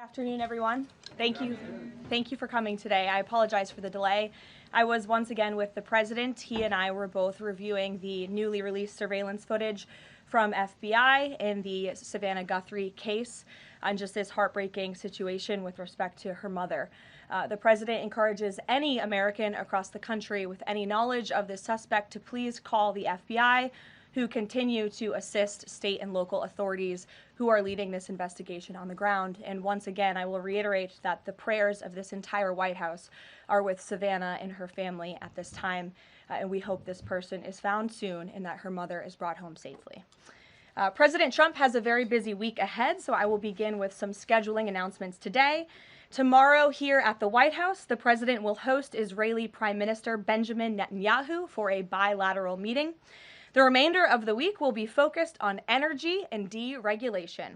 Afternoon, everyone. Thank you. Thank you for coming today. I apologize for the delay. I was once again with the president. He and I were both reviewing the newly released surveillance footage from FBI in the Savannah Guthrie case on just this heartbreaking situation with respect to her mother. The president encourages any American across the country with any knowledge of the suspect to please call the FBI, who continue to assist state and local authorities who are leading this investigation on the ground. And once again, I will reiterate that the prayers of this entire White House are with Savannah and her family at this time, and we hope this person is found soon and that her mother is brought home safely. President Trump has a very busy week ahead, so I will begin with some scheduling announcements today. Tomorrow here at the White House, the president will host Israeli Prime Minister Benjamin Netanyahu for a bilateral meeting. The remainder of the week will be focused on energy and deregulation.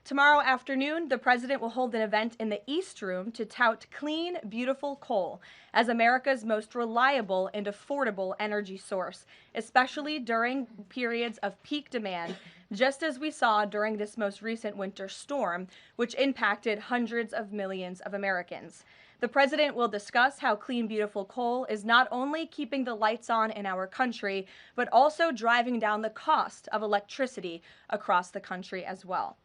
Tomorrow afternoon, the president will hold an event in the East Room to tout clean, beautiful coal as America's most reliable and affordable energy source, especially during periods of peak demand, just as we saw during this most recent winter storm, which impacted hundreds of millions of Americans. The president will discuss how clean, beautiful coal is not only keeping the lights on in our country, but also driving down the cost of electricity across the country as well.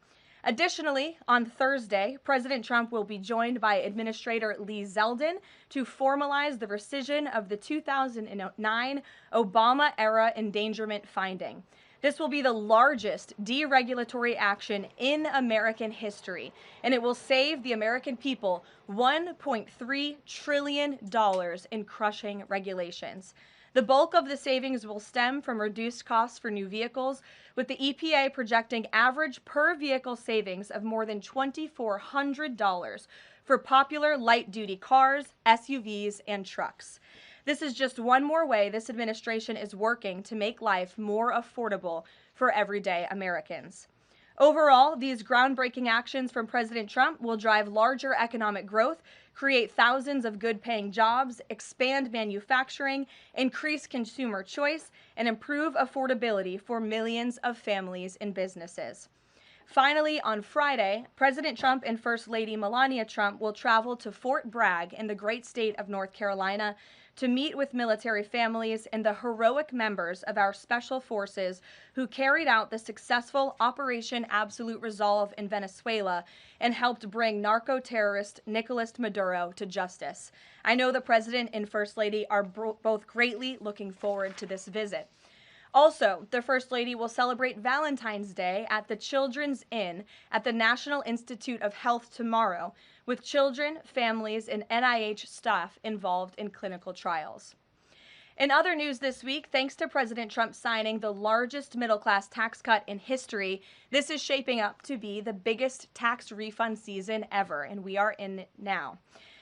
Additionally, on Thursday, President Trump will be joined by Administrator Lee Zeldin to formalize the rescission of the 2009 Obama-era endangerment finding. This will be the largest deregulatory action in American history, and it will save the American people $1.3 trillion in crushing regulations. The bulk of the savings will stem from reduced costs for new vehicles, with the EPA projecting average per vehicle savings of more than $2,400 for popular light-duty cars, SUVs, and trucks. This is just one more way this administration is working to make life more affordable for everyday Americans. Overall, these groundbreaking actions from President Trump will drive larger economic growth, create thousands of good-paying jobs, expand manufacturing, increase consumer choice, and improve affordability for millions of families and businesses. Finally, on Friday, President Trump and First Lady Melania Trump will travel to Fort Bragg in the great state of North Carolina to meet with military families and the heroic members of our special forces who carried out the successful Operation Absolute Resolve in Venezuela and helped bring narco-terrorist Nicolas Maduro to justice. I know the President and First Lady are both greatly looking forward to this visit. Also, the First Lady will celebrate Valentine's Day at the Children's Inn at the National Institute of Health tomorrow, with children, families, and NIH staff involved in clinical trials. In other news this week, thanks to President Trump signing the largest middle-class tax cut in history, this is shaping up to be the biggest tax refund season ever, and we are in it now.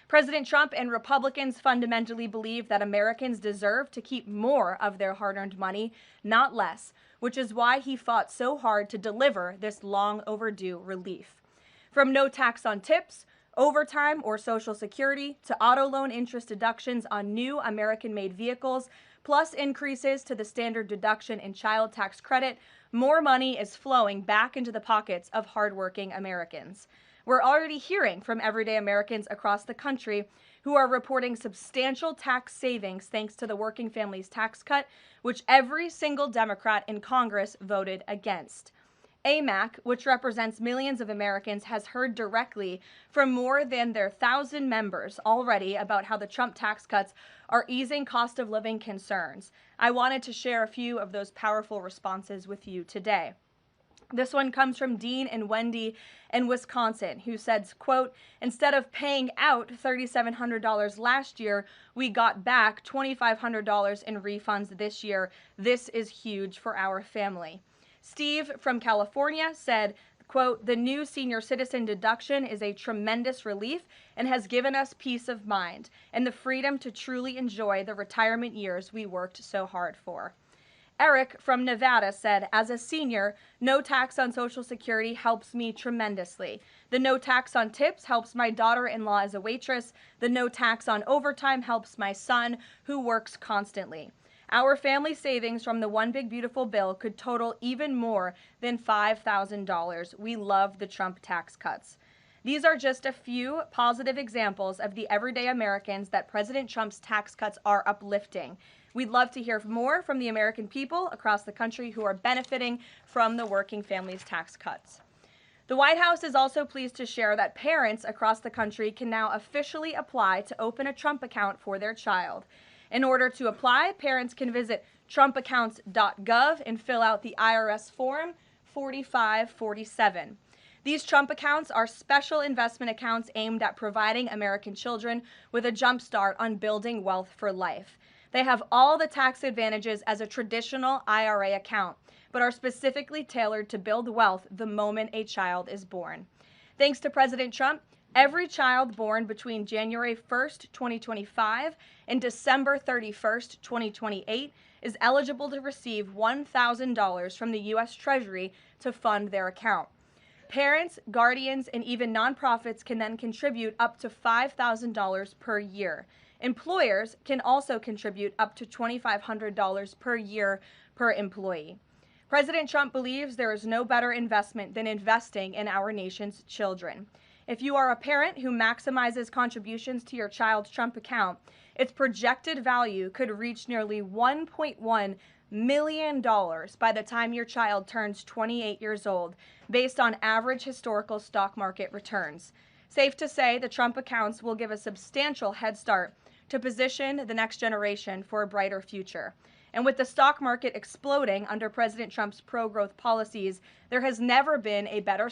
President Trump and Republicans fundamentally believe that Americans deserve to keep more of their hard-earned money, not less, which is why he fought so hard to deliver this long overdue relief. From no tax on tips, overtime, or Social Security, to auto loan interest deductions on new American-made vehicles, plus increases to the standard deduction in child tax credit, more money is flowing back into the pockets of hardworking Americans. We're already hearing from everyday Americans across the country who are reporting substantial tax savings thanks to the Working Families Tax Cut, which every single Democrat in Congress voted against. AMAC, which represents millions of Americans, has heard directly from more than their 1,000 members already about how the Trump tax cuts are easing cost of living concerns. I wanted to share a few of those powerful responses with you today. This one comes from Dean and Wendy in Wisconsin, who said, quote, "Instead of paying out $3,700 last year, we got back $2,500 in refunds this year. This is huge for our family." Steve from California said, quote, "The new senior citizen deduction is a tremendous relief and has given us peace of mind and the freedom to truly enjoy the retirement years we worked so hard for." Eric from Nevada said, "As a senior, no tax on Social Security helps me tremendously. The no tax on tips helps my daughter-in-law as a waitress. The no tax on overtime helps my son, who works constantly. Our family savings from the One Big Beautiful Bill could total even more than $5,000. We love the Trump tax cuts." These are just a few positive examples of the everyday Americans that President Trump's tax cuts are uplifting. We'd love to hear more from the American people across the country who are benefiting from the working families tax cuts. The White House is also pleased to share that parents across the country can now officially apply to open a Trump account for their child. In order to apply, parents can visit trumpaccounts.gov and fill out the IRS form 4547. These Trump accounts are special investment accounts aimed at providing American children with a jump start on building wealth for life. They have all the tax advantages as a traditional IRA account, but are specifically tailored to build wealth the moment a child is born. Thanks to President Trump, every child born between January 1st, 2025 and December 31st, 2028 is eligible to receive $1,000 from the U.S. Treasury to fund their account. Parents, guardians, and even nonprofits can then contribute up to $5,000 per year. Employers can also contribute up to $2,500 per year per employee. President Trump believes there is no better investment than investing in our nation's children. If you are a parent who maximizes contributions to your child's Trump account, its projected value could reach nearly $1.1 million by the time your child turns 28 years old, based on average historical stock market returns. Safe to say, the Trump accounts will give a substantial head start to position the next generation for a brighter future. And with the stock market exploding under President Trump's pro-growth policies, there has never been a better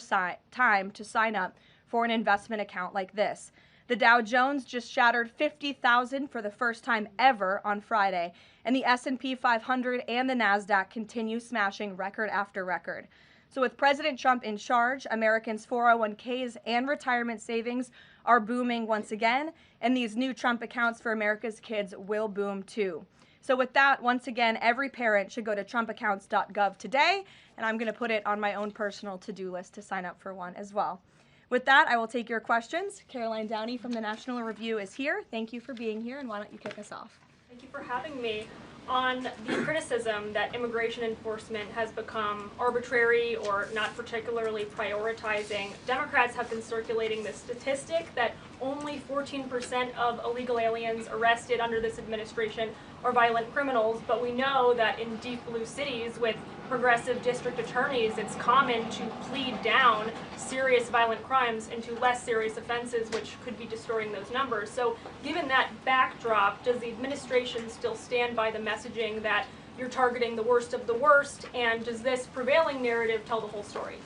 time to sign up for an investment account like this. The Dow Jones just shattered 50,000 for the first time ever on Friday, and the S&P 500 and the NASDAQ continue smashing record after record. So with President Trump in charge, Americans' 401ks and retirement savings are booming once again, and these new Trump accounts for America's kids will boom too. So with that, once again, every parent should go to trumpaccounts.gov today, and I'm going to put it on my own personal to-do list to sign up for one as well. With that, I will take your questions. Karoline Downey from the National Review is here. Thank you for being here, and why don't you kick us off? Thank you for having me. On the criticism that immigration enforcement has become arbitrary or not particularly prioritizing, Democrats have been circulating this statistic that only 14% of illegal aliens arrested under this administration are violent criminals, but we know that in deep blue cities with progressive district attorneys, it's common to plead down serious violent crimes into less serious offenses, which could be distorting those numbers. So given that backdrop, does the administration still stand by the messaging that you're targeting the worst of the worst, and does this prevailing narrative tell the whole story?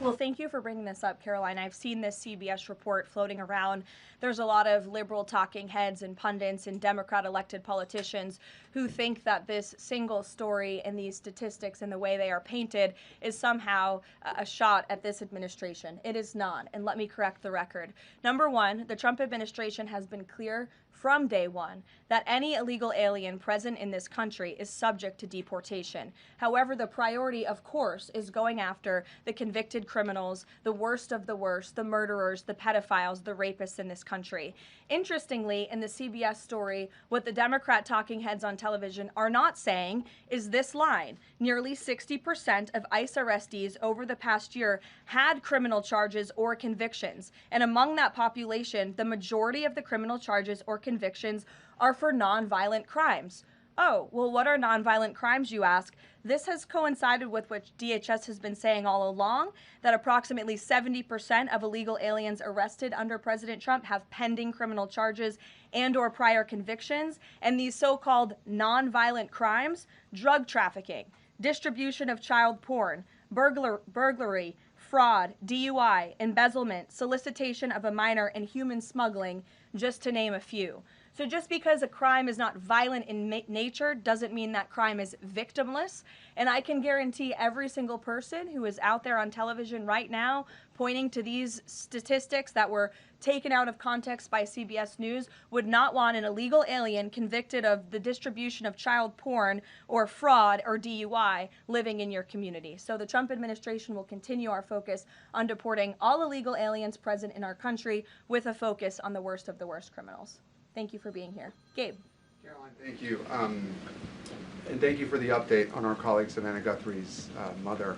Well, thank you for bringing this up, Karoline. I've seen this CBS report floating around. There's a lot of liberal talking heads and pundits and Democrat elected politicians who think that this single story and these statistics and the way they are painted is somehow a shot at this administration. It is not, and let me correct the record. Number one, the Trump administration has been clear from day one that any illegal alien present in this country is subject to deportation. However, the priority, of course, is going after the convicted criminals, the worst of the worst, the murderers, the pedophiles, the rapists in this country. Interestingly, in the CBS story, what the Democrat talking heads on television are not saying is this line. Nearly 60% of ICE arrestees over the past year had criminal charges or convictions. And among that population, the majority of the criminal charges or convictions are for nonviolent crimes. Oh, well, what are nonviolent crimes, you ask? This has coincided with what DHS has been saying all along, that approximately 70% of illegal aliens arrested under President Trump have pending criminal charges and or prior convictions. And these so-called nonviolent crimes, drug trafficking, distribution of child porn, burglary, fraud, DUI, embezzlement, solicitation of a minor, and human smuggling, just to name a few. So just because a crime is not violent in nature doesn't mean that crime is victimless. And I can guarantee every single person who is out there on television right now pointing to these statistics that were taken out of context by CBS News would not want an illegal alien convicted of the distribution of child porn or fraud or DUI living in your community. So the Trump administration will continue our focus on deporting all illegal aliens present in our country with a focus on the worst of the worst criminals. Thank you for being here. Gabe. Caroline, thank you. And thank you for the update on our colleague Savannah Guthrie's mother.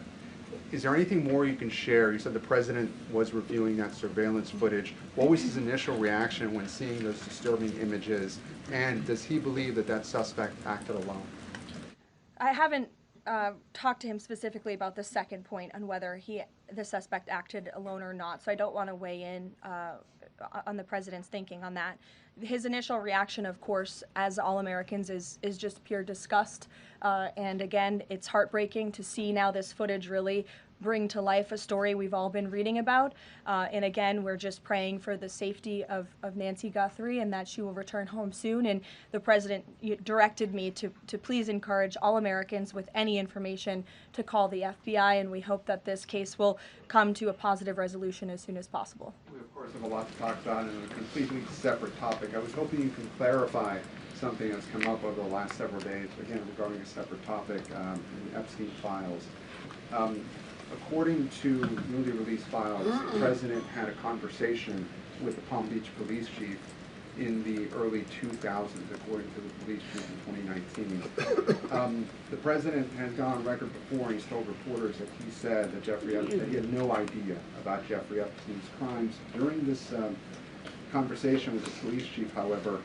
Is there anything more you can share? You said the president was reviewing that surveillance footage. What was his initial reaction when seeing those disturbing images? And does he believe that that suspect acted alone? I haven't talked to him specifically about the second point on whether the suspect acted alone or not, so I don't want to weigh in on the president's thinking on that. His initial reaction, of course, as all Americans, is just pure disgust. And again, it's heartbreaking to see now this footage really bring to life a story we've all been reading about. And again, we're just praying for the safety of Nancy Guthrie and that she will return home soon. And the president directed me to please encourage all Americans with any information to call the FBI, and we hope that this case will come to a positive resolution as soon as possible. We, of course, have a lot to talk about in a completely separate topic. I was hoping you can clarify something that's come up over the last several days, again, regarding a separate topic in the Epstein files. According to newly released files, the president had a conversation with the Palm Beach police chief in the early 2000s, according to the police chief in 2019. The president has gone on record before, and he's told reporters that he said that that he had no idea about Jeffrey Epstein's crimes. During this conversation with the police chief, however,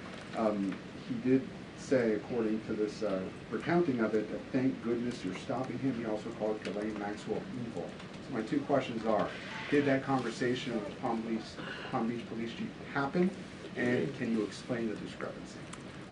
he did say, according to this recounting of it, that thank goodness you're stopping him. He also called Karoline Maxwell evil. So my two questions are, did that conversation with the Palm Beach police chief happen? And can you explain the discrepancy?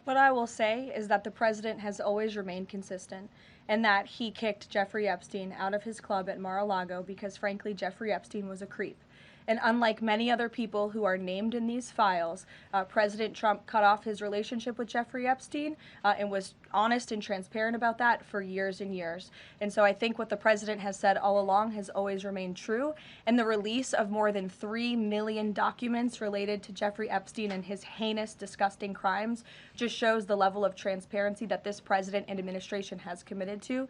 What I will say is that the president has always remained consistent, and that he kicked Jeffrey Epstein out of his club at Mar-a-Lago because, frankly, Jeffrey Epstein was a creep. And unlike many other people who are named in these files, President Trump cut off his relationship with Jeffrey Epstein and was honest and transparent about that for years and years. And so I think what the president has said all along has always remained true. And the release of more than 3 million documents related to Jeffrey Epstein and his heinous, disgusting crimes just shows the level of transparency that this president and administration has committed to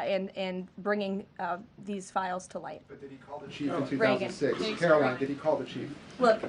in bringing these files to light. But did he call the chief in 2006? Karoline, did he call the chief? Look,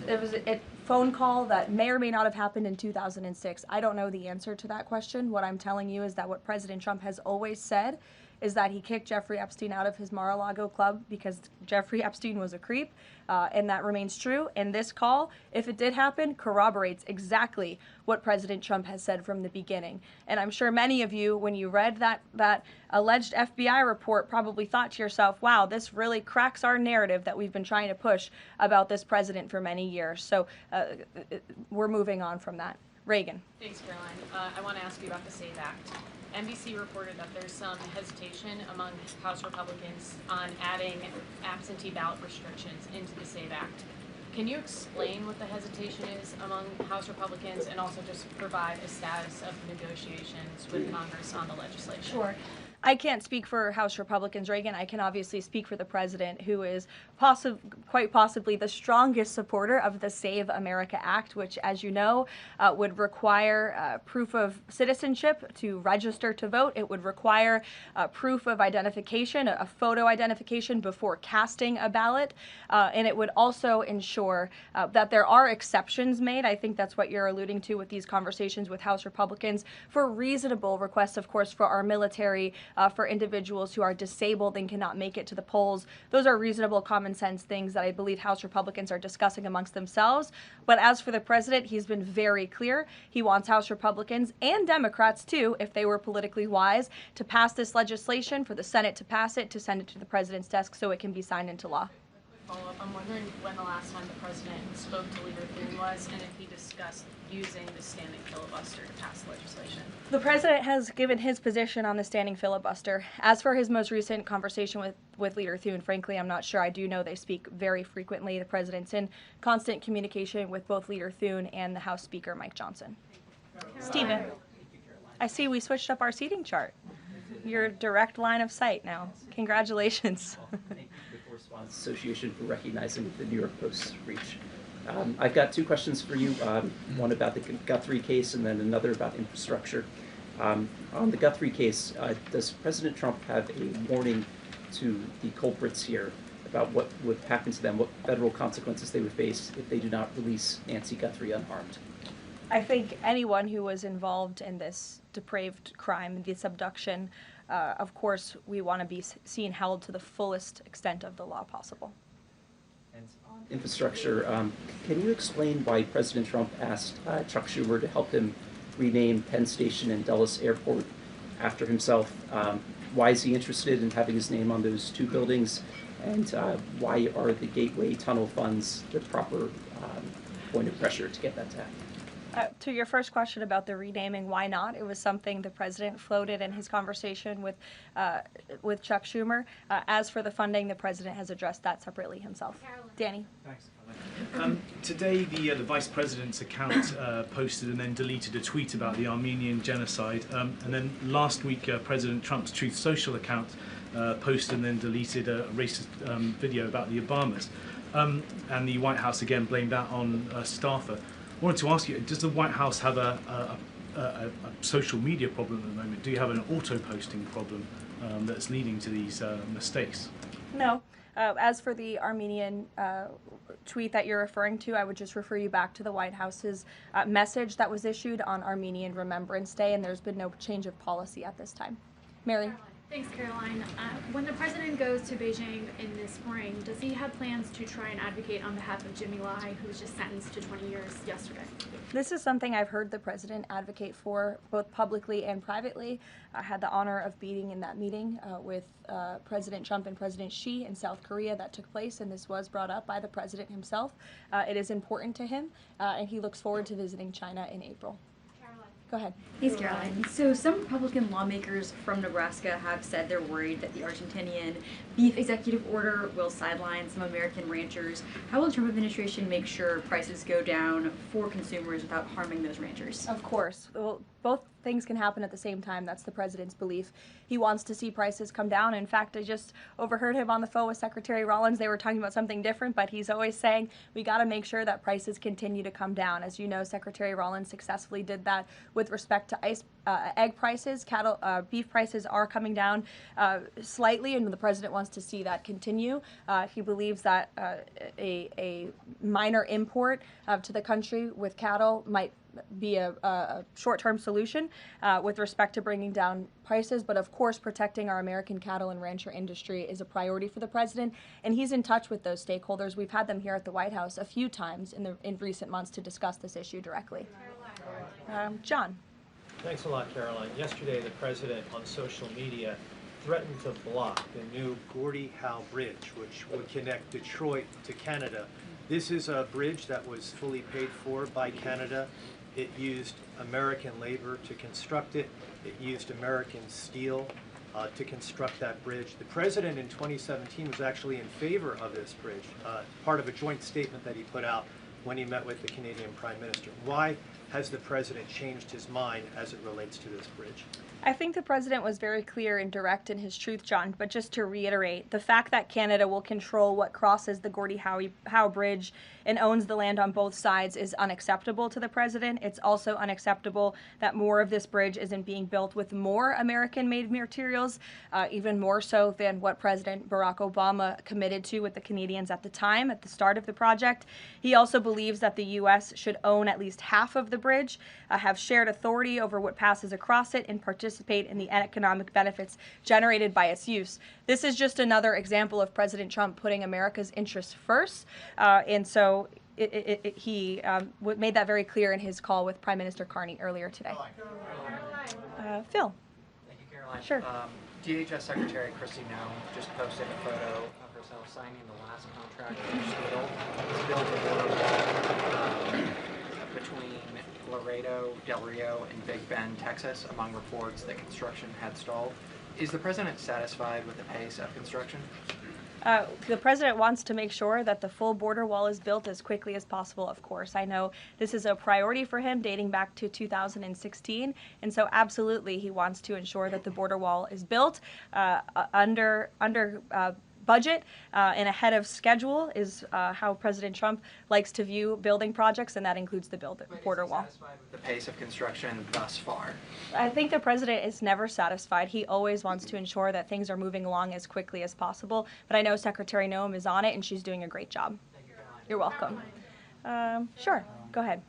it was a phone call that may or may not have happened in 2006. I don't know the answer to that question. What I'm telling you is that what President Trump has always said is that he kicked Jeffrey Epstein out of his Mar-a-Lago club because Jeffrey Epstein was a creep, and that remains true. And this call, if it did happen, corroborates exactly what President Trump has said from the beginning. And I'm sure many of you, when you read that alleged FBI report, probably thought to yourself, wow, this really cracks our narrative that we've been trying to push about this president for many years. So we're moving on from that. Reagan. Thanks, Caroline. I want to ask you about the SAVE Act. NBC reported that there's some hesitation among House Republicans on adding absentee ballot restrictions into the SAVE Act. Can you explain what the hesitation is among House Republicans and also just provide a status of negotiations with Congress on the legislation? Sure. I can't speak for House Republicans, Reagan. I can obviously speak for the president, who is quite possibly the strongest supporter of the Save America Act, which, as you know, would require proof of citizenship to register to vote. It would require proof of identification, a photo identification before casting a ballot, and it would also ensure that there are exceptions made. I think that's what you're alluding to with these conversations with House Republicans for reasonable requests, of course, for our military, for individuals who are disabled and cannot make it to the polls. Those are reasonable, common sense things that I believe House Republicans are discussing amongst themselves. But as for the president, he's been very clear. He wants House Republicans and Democrats, too, if they were politically wise, to pass this legislation, for the Senate to pass it, to send it to the president's desk so it can be signed into law. Follow-up. I'm wondering when the last time the president spoke to Leader Thune was, and if he discussed using the standing filibuster to pass legislation. The president has given his position on the standing filibuster. As for his most recent conversation with Leader Thune, frankly, I'm not sure. I do know they speak very frequently. The president's in constant communication with both Leader Thune and the House Speaker, Mike Johnson. Stephen, I see we switched up our seating chart. Your direct line of sight now. Congratulations. Response Association for recognizing the New York Post's reach. I've got two questions for you, one about the Guthrie case and then another about infrastructure. On the Guthrie case, does President Trump have a warning to the culprits here about what would happen to them, what federal consequences they would face if they do not release Nancy Guthrie unharmed? I think anyone who was involved in this depraved crime, this abduction, of course, we want to be seen held to the fullest extent of the law possible. And on infrastructure, can you explain why President Trump asked Chuck Schumer to help him rename Penn Station and Dulles Airport after himself? Why is he interested in having his name on those two buildings? And why are the Gateway Tunnel funds the proper point of pressure to get that to happen? To your first question about the renaming, why not? It was something the president floated in his conversation with Chuck Schumer. As for the funding, the president has addressed that separately himself. Karoline. Danny. Thanks, Caroline. Today, the vice president's account posted and then deleted a tweet about the Armenian genocide. And then last week, President Trump's Truth Social account posted and then deleted a racist video about the Obamas. And the White House again blamed that on a staffer. I wanted to ask you, does the White House have a social media problem at the moment? Do you have an auto-posting problem that's leading to these mistakes? No. As for the Armenian tweet that you're referring to, I would just refer you back to the White House's message that was issued on Armenian Remembrance Day, and there's been no change of policy at this time. Mary? Thanks, Caroline. When the president goes to Beijing in the spring, does he have plans to try and advocate on behalf of Jimmy Lai, who was just sentenced to 20 years yesterday? This is something I've heard the president advocate for both publicly and privately. I had the honor of being in that meeting with President Trump and President Xi in South Korea that took place, and this was brought up by the president himself. It is important to him, and he looks forward to visiting China in April. Go ahead. Thanks, Caroline. So some Republican lawmakers from Nebraska have said they're worried that the Argentinian beef executive order will sideline some American ranchers. How will the Trump administration make sure prices go down for consumers without harming those ranchers? Of course. Well, both things can happen at the same time. That's the president's belief. He wants to see prices come down. In fact, I just overheard him on the phone with Secretary Rollins. They were talking about something different, but he's always saying we got to make sure that prices continue to come down. As you know, Secretary Rollins successfully did that with respect to egg prices. Beef prices are coming down slightly, and the president wants to see that continue. He believes that a minor import to the country with cattle might be a short-term solution with respect to bringing down prices, but of course protecting our American cattle and rancher industry is a priority for the president, and he's in touch with those stakeholders. We've had them here at the White House a few times in recent months to discuss this issue directly. John. Thanks a lot, Caroline. Yesterday, the president on social media threatened to block the new Gordie Howe Bridge, which would connect Detroit to Canada. This is a bridge that was fully paid for by Canada. It used American labor to construct it. It used American steel to construct that bridge. The president in 2017 was actually in favor of this bridge, part of a joint statement that he put out when he met with the Canadian Prime Minister. Why has the president changed his mind as it relates to this bridge? I think the president was very clear and direct in his truth, John, but just to reiterate, the fact that Canada will control what crosses the Gordie Howe Bridge and owns the land on both sides is unacceptable to the president. It's also unacceptable that more of this bridge isn't being built with more American-made materials, even more so than what President Barack Obama committed to with the Canadians at the time, at the start of the project. He also believes that the U.S. should own at least half of the bridge, have shared authority over what passes across it, and participate in the economic benefits generated by its use. This is just another example of President Trump putting America's interests first, and so he made that very clear in his call with Prime Minister Carney earlier today. Phil. Thank you, Caroline. Sure. DHS Secretary Kristi Noem just posted a photo of herself signing the last contract to build a border wall between Laredo, Del Rio, and Big Bend, Texas, among reports that construction had stalled. Is the president satisfied with the pace of construction? The president wants to make sure that the full border wall is built as quickly as possible, of course. I know this is a priority for him dating back to 2016, and so absolutely he wants to ensure that the border wall is built under budget and ahead of schedule is how President Trump likes to view building projects, and that includes the border wall. Is he satisfied with the pace of construction thus far? I think the president is never satisfied. He always wants to ensure that things are moving along as quickly as possible, but I know Secretary Noem is on it, and she's doing a great job. Thank you, Caroline. You're welcome. Sure, go ahead.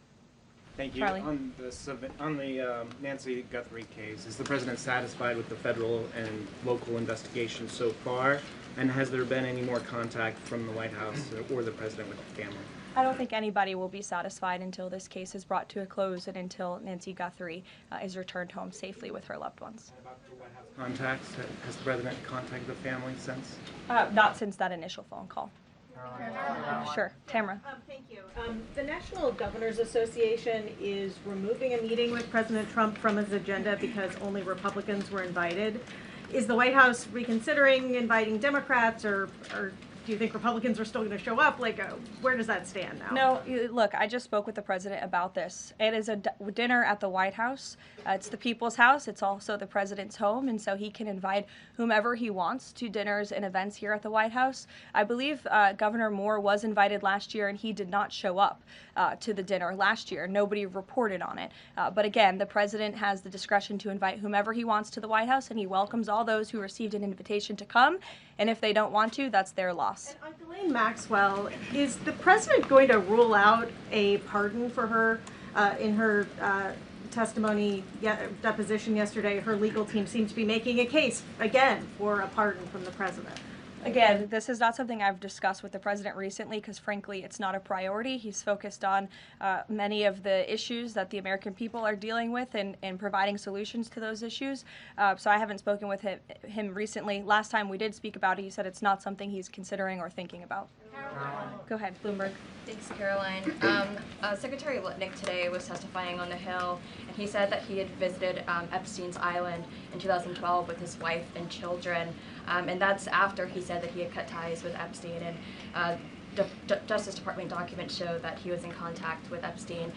Thank you. Charlie. On the Nancy Guthrie case, is the president satisfied with the federal and local investigation so far? And has there been any more contact from the White House or the president with the family? I don't think anybody will be satisfied until this case is brought to a close and until Nancy Guthrie is returned home safely with her loved ones. Contacts? Has the president contacted the family since? Not since that initial phone call. Sure. Tamara. Thank you. The National Governors Association is removing a meeting with President Trump from his agenda because only Republicans were invited. Is the White House reconsidering inviting Democrats, or do you think Republicans are still going to show up? Like, where does that stand now? No, look, I just spoke with the president about this. It is a dinner at the White House. It's the people's house. It's also the president's home, and so he can invite whomever he wants to dinners and events here at the White House. I believe Governor Moore was invited last year, and he did not show up to the dinner last year. Nobody reported on it. But again, the president has the discretion to invite whomever he wants to the White House, and he welcomes all those who received an invitation to come. And if they don't want to, that's their loss. And on Ghislaine Maxwell, is the president going to rule out a pardon for her in her testimony, deposition yesterday? Her legal team seems to be making a case, again, for a pardon from the president. Again, this is not something I've discussed with the president recently because, frankly, it's not a priority. He's focused on many of the issues that the American people are dealing with and providing solutions to those issues. So I haven't spoken with him recently. Last time we did speak about it, he said it's not something he's considering or thinking about. Go ahead, Bloomberg. Thanks, Caroline. Secretary Litnick today was testifying on the Hill, and he said that he had visited Epstein's Island in 2012 with his wife and children, and that's after he said that he had cut ties with Epstein. And Justice Department documents show that he was in contact with Epstein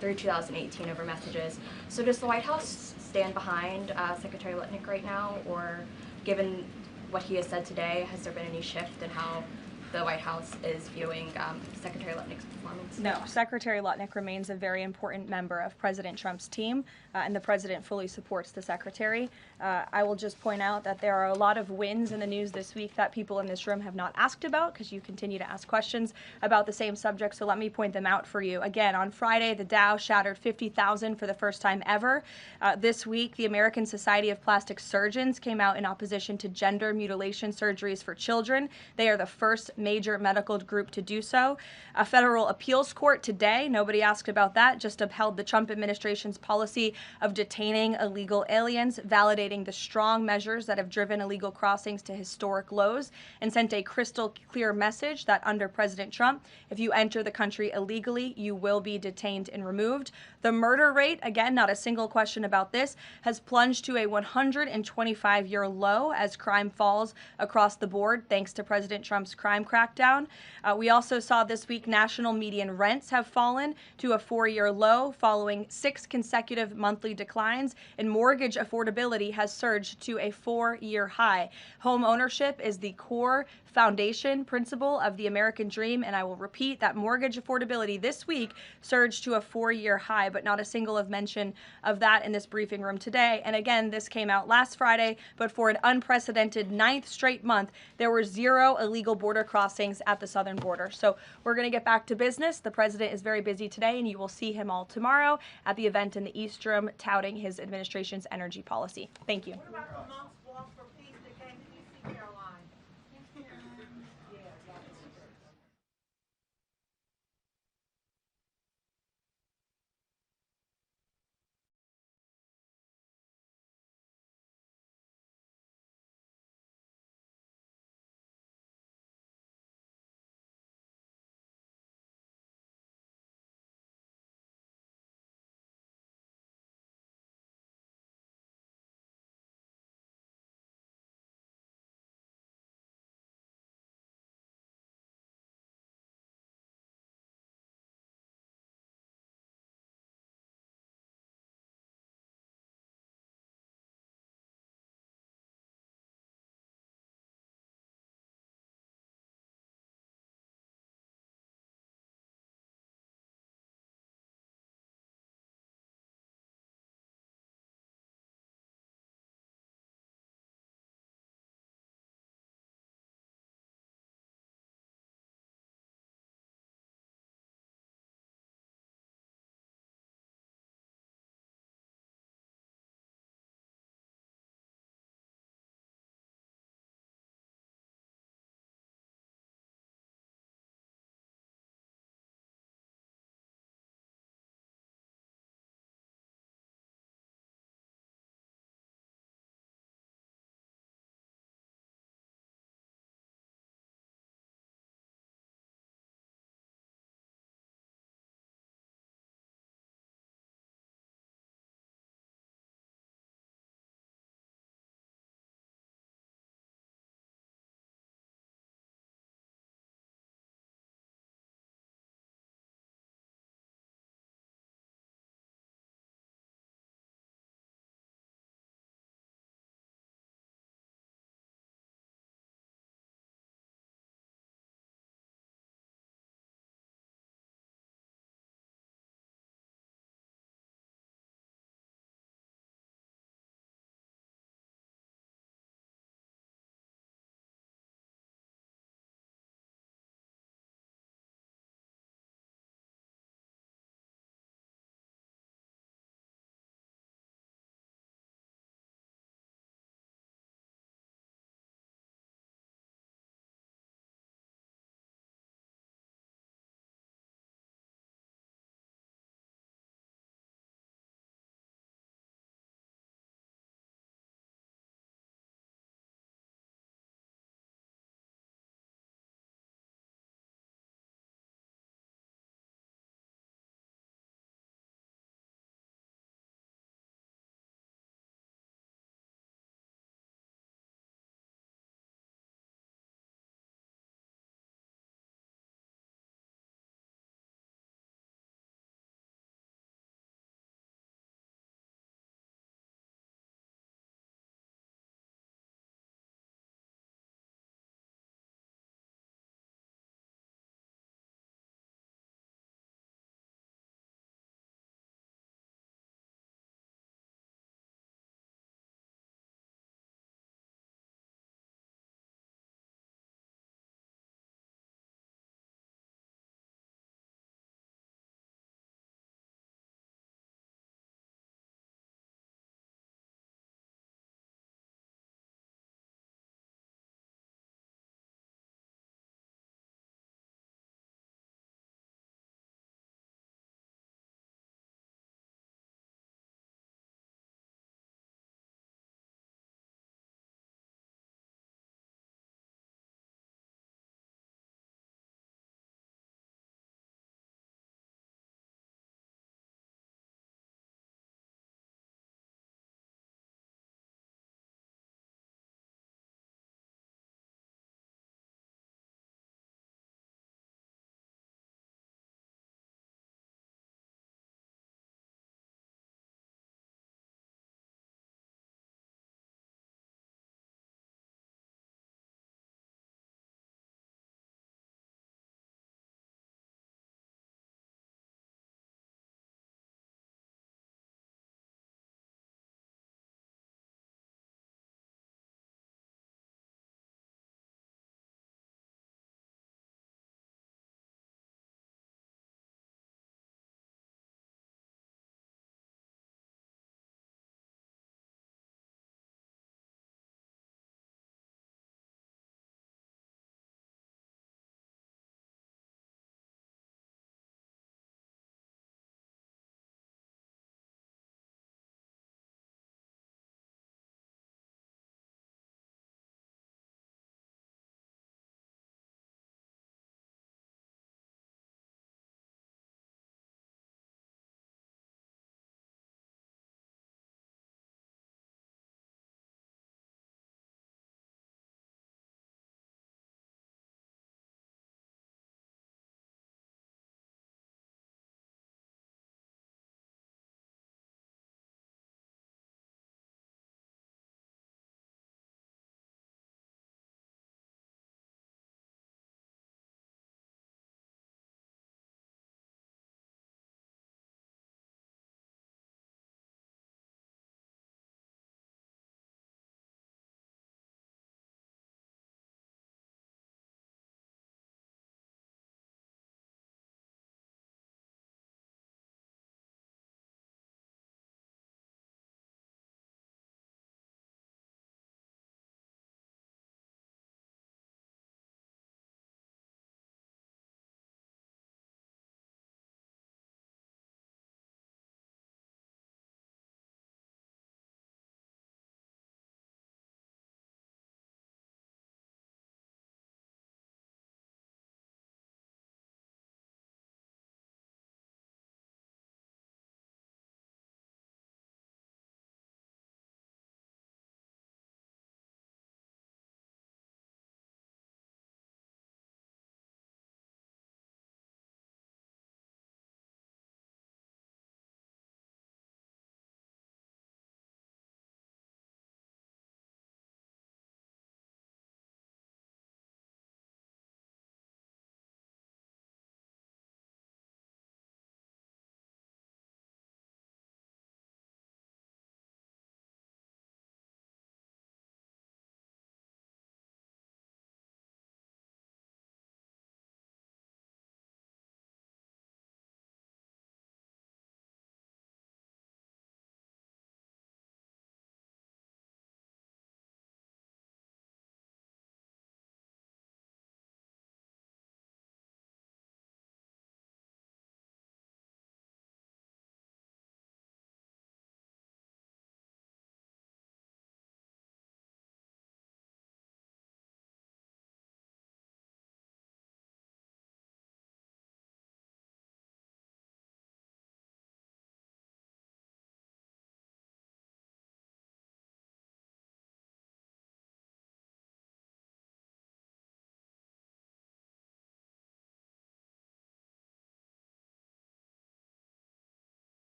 through 2018 over messages. So does the White House stand behind Secretary Litnick right now, or given what he has said today, has there been any shift in how the White House is viewing Secretary Lutnick's performance? No, Secretary Lutnick remains a very important member of President Trump's team, and the president fully supports the secretary. I will just point out that there are a lot of wins in the news this week that people in this room have not asked about because you continue to ask questions about the same subject, so let me point them out for you. Again, on Friday, the Dow shattered 50,000 for the first time ever. This week, the American Society of Plastic Surgeons came out in opposition to gender mutilation surgeries for children. They are the first major medical group to do so. A federal appeals court today, nobody asked about that, just upheld the Trump administration's policy of detaining illegal aliens, validating the strong measures that have driven illegal crossings to historic lows, and sent a crystal clear message that under President Trump, if you enter the country illegally, you will be detained and removed. The murder rate, again, not a single question about this, has plunged to a 125-year low as crime falls across the board thanks to President Trump's crime crackdown. We also saw this week national median rents have fallen to a 4-year low following 6 consecutive monthly declines, and mortgage affordability has surged to a 4-year high. Home ownership is the core foundation principle of the American dream, and I will repeat that mortgage affordability this week surged to a 4-year high, but not a single of mention of that in this briefing room today. And again, this came out last Friday, but for an unprecedented 9th straight month, there were 0 illegal border crossings at the southern border. So we're going to get back to business. The president is very busy today, and you will see him all tomorrow at the event in the East Room touting his administration's energy policy. Thank you.